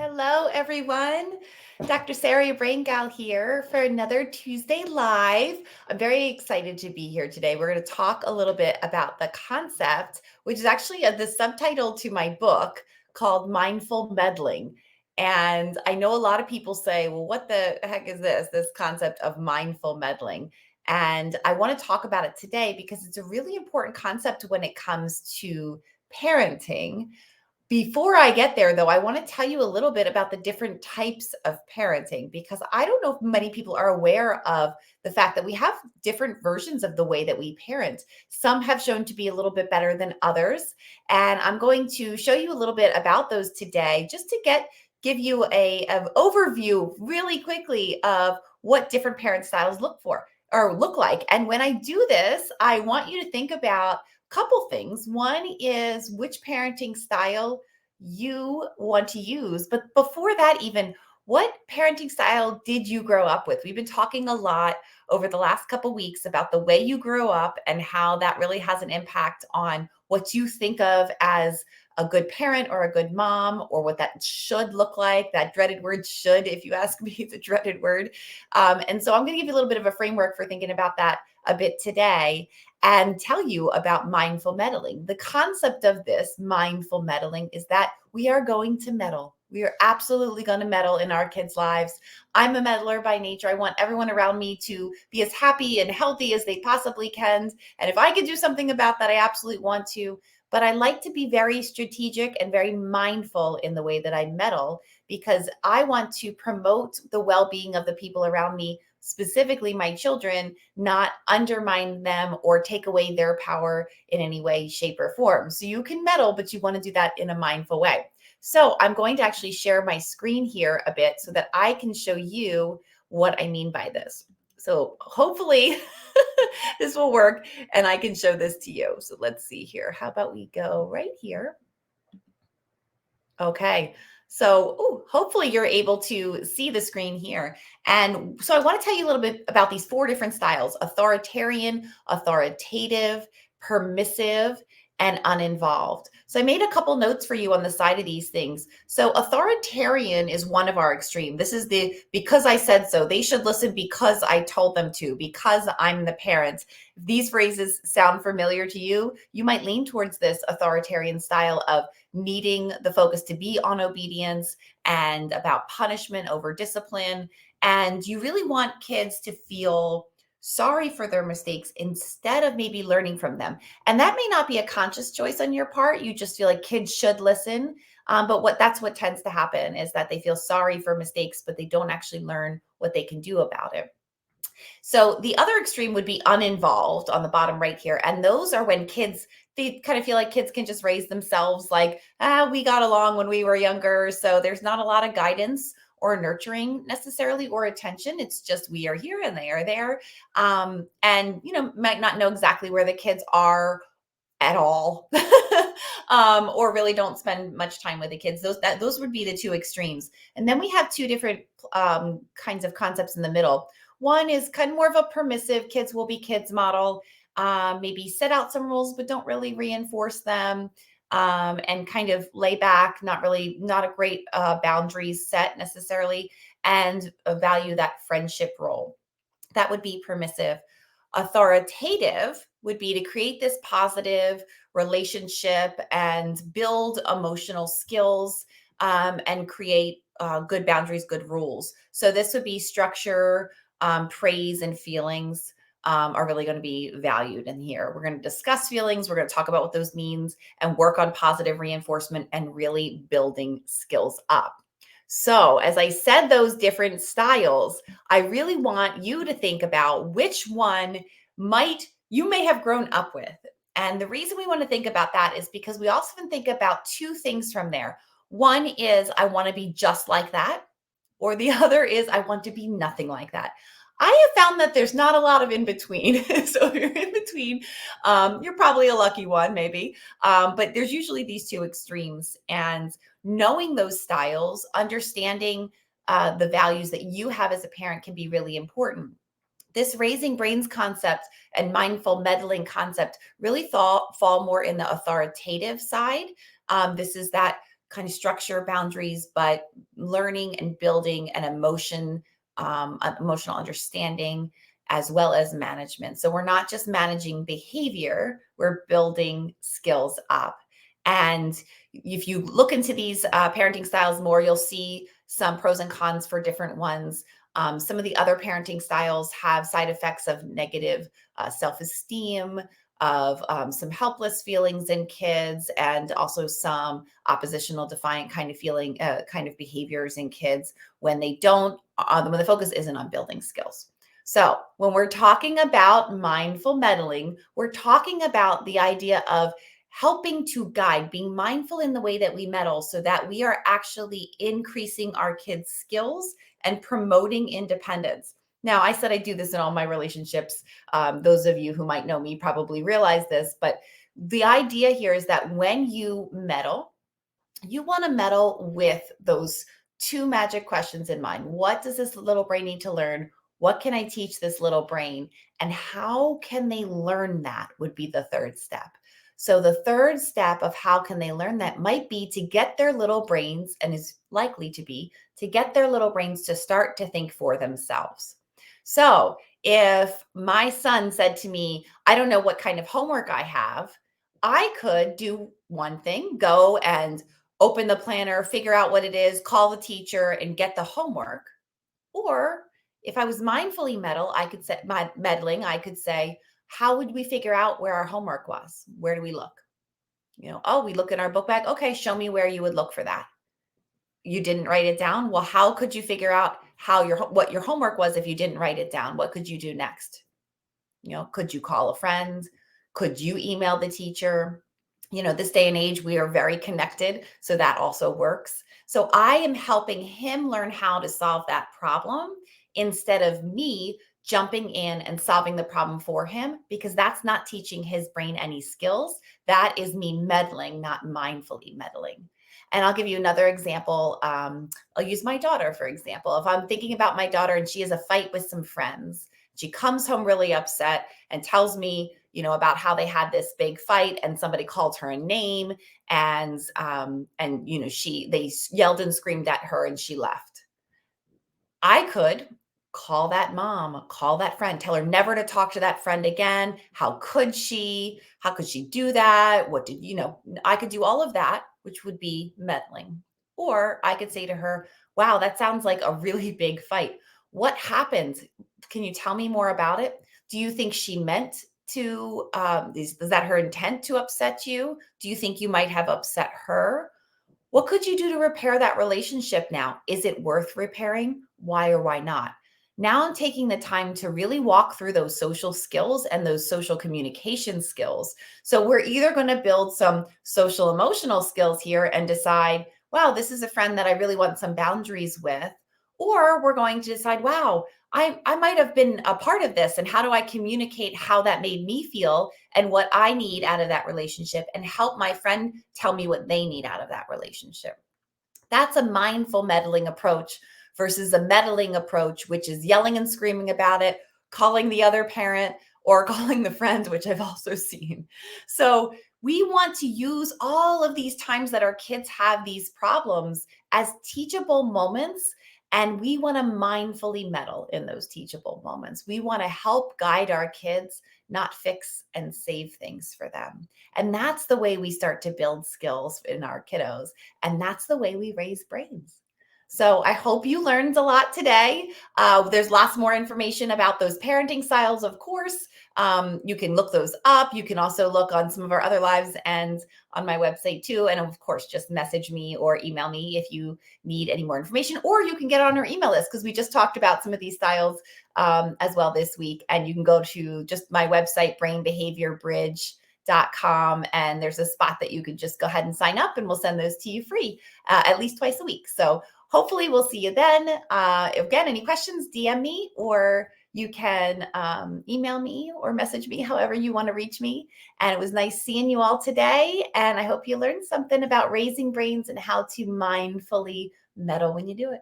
Hello, everyone. Dr. Sarah Braingal here for another Tuesday Live. I'm very excited to be here today. We're going to talk a little bit about the concept, which is actually the subtitle to my book called Mindful Meddling. And I know a lot of people say, well, what the heck is this concept of mindful meddling? And I want to talk about it today because it's a really important concept when it comes to parenting. Before I get there, though, I want to tell you a little bit about the different types of parenting because I don't know if many people are aware of the fact that we have different versions of the way that we parent. Some have shown to be a little bit better than others, and I'm going to show you a little bit about those today just to give you an overview really quickly of what different parent styles look like. And when I do this, I want you to think about couple things. One is which parenting style you want to use. But before that, even what parenting style did you grow up with? We've been talking a lot over the last couple weeks about the way you grew up and how that really has an impact on what you think of as a good parent or a good mom, or what that should look like. That dreaded word should, if you ask me, it's a dreaded word. And so I'm going to give you a little bit of a framework for thinking about that a bit today and tell you about mindful meddling. The concept of this mindful meddling is that we are going to meddle. We are absolutely going to meddle in our kids' lives. I'm a meddler by nature. I want everyone around me to be as happy and healthy as they possibly can. And if I could do something about that, I absolutely want to. But I like to be very strategic and very mindful in the way that I meddle because I want to promote the well-being of the people around me, specifically my children, not undermine them or take away their power in any way, shape, or form. So you can meddle, but you want to do that in a mindful way. So I'm going to actually share my screen here a bit so that I can show you what I mean by this. So hopefully this will work and I can show this to you. So let's see here. How about we go right here? Okay. So hopefully you're able to see the screen here. And so I want to tell you a little bit about these four different styles: authoritarian, authoritative, permissive, and uninvolved. So I made a couple notes for you on the side of these things. So authoritarian is one of our extreme. This is the because I said so. They should listen because I told them to, because I'm the parent. If these phrases sound familiar to you, you might lean towards this authoritarian style of needing the focus to be on obedience and about punishment over discipline. And you really want kids to feel sorry for their mistakes instead of maybe learning from them. And that may not be a conscious choice on your part. You just feel like kids should listen. But that's what tends to happen, is that they feel sorry for mistakes, but they don't actually learn what they can do about it. So the other extreme would be uninvolved on the bottom right here. And those are when they kind of feel like kids can just raise themselves, like, we got along when we were younger. So there's not a lot of guidance or nurturing necessarily or attention. It's just we are here and they are there. And, might not know exactly where the kids are at all. Or really don't spend much time with the kids. Those would be the two extremes. And then we have two different kinds of concepts in the middle. One is kind of more of a permissive, kids will be kids model. Maybe set out some rules, but don't really reinforce them. And kind of lay back, not a great boundaries set necessarily, and value that friendship role. That would be permissive. Authoritative would be to create this positive relationship and build emotional skills, and create good boundaries, good rules. So this would be structure, praise, and feelings are really going to be valued in here. We're going to discuss feelings. We're going to talk about what those means and work on positive reinforcement and really building skills up. So, as I said, those different styles, I really want you to think about which one you may have grown up with. And the reason we want to think about that is because we also can think about two things from there. One is I want to be just like that, or the other is I want to be nothing like that. I have found that there's not a lot of in between. So if you're in between, you're probably a lucky one, maybe. But there's usually these two extremes. And knowing those styles, understanding the values that you have as a parent can be really important. This raising brains concept and mindful meddling concept really fall more in the authoritative side. This is that kind of structure, boundaries, but learning and building an emotional understanding as well as management. So we're not just managing behavior, we're building skills up. And if you look into these parenting styles more, you'll see some pros and cons for different ones. Some of the other parenting styles have side effects of negative self-esteem, of some helpless feelings in kids, and also some oppositional, defiant kind of feeling, kind of behaviors in kids when they don't, when the focus isn't on building skills. So when we're talking about mindful meddling, we're talking about the idea of helping to guide, being mindful in the way that we meddle so that we are actually increasing our kids' skills and promoting independence. Now, I said I do this in all my relationships. Those of you who might know me probably realize this, but the idea here is that when you meddle, you want to meddle with those two magic questions in mind. What does this little brain need to learn? What can I teach this little brain? And how can they learn that would be the third step. So the third step of how can they learn that might be to get their little brains, and is likely to be, to get their little brains to start to think for themselves. So if my son said to me, I don't know what kind of homework I have, I could do one thing, go and open the planner, figure out what it is, call the teacher, and get the homework. Or if I was mindfully meddling, I could say, how would we figure out where our homework was? Where do we look? Oh, we look in our book bag. Okay, show me where you would look for that. You didn't write it down. Well, how could you figure out what your homework was if you didn't write it down? What could you do next? Could you call a friend? Could you email the teacher? This day and age, we are very connected, so that also works. So I am helping him learn how to solve that problem instead of me jumping in and solving the problem for him, because that's not teaching his brain any skills. That is me meddling, not mindfully meddling. And I'll give you another example. I'll use my daughter, for example. If I'm thinking about my daughter and she has a fight with some friends, she comes home really upset and tells me, about how they had this big fight and somebody called her a name, and they yelled and screamed at her and she left. I could call that mom, call that friend, tell her never to talk to that friend again. How could she? How could she do that? I could do all of that, which would be meddling. Or I could say to her, wow, that sounds like a really big fight. What happened? Can you tell me more about it? Do you think she meant to, is that her intent to upset you? Do you think you might have upset her? What could you do to repair that relationship now? Is it worth repairing? Why or why not? Now I'm taking the time to really walk through those social skills and those social communication skills. So we're either going to build some social emotional skills here and decide, wow, this is a friend that I really want some boundaries with. Or we're going to decide, wow, I might have been a part of this. And how do I communicate how that made me feel and what I need out of that relationship, and help my friend tell me what they need out of that relationship? That's a mindful meddling approach versus a meddling approach, which is yelling and screaming about it, calling the other parent, or calling the friend, which I've also seen. So we want to use all of these times that our kids have these problems as teachable moments. And we want to mindfully meddle in those teachable moments. We want to help guide our kids, not fix and save things for them. And that's the way we start to build skills in our kiddos. And that's the way we raise brains. So I hope you learned a lot today. There's lots more information about those parenting styles, of course. You can look those up. You can also look on some of our other lives and on my website too. And of course, just message me or email me if you need any more information, or you can get on our email list, because we just talked about some of these styles as well this week. And you can go to just my website, brainbehaviorbridge.com, and there's a spot that you can just go ahead and sign up, and we'll send those to you free at least twice a week. So hopefully we'll see you then. Again, any questions, DM me, or you can email me or message me, however you want to reach me. And it was nice seeing you all today. And I hope you learned something about raising brains and how to mindfully meddle when you do it.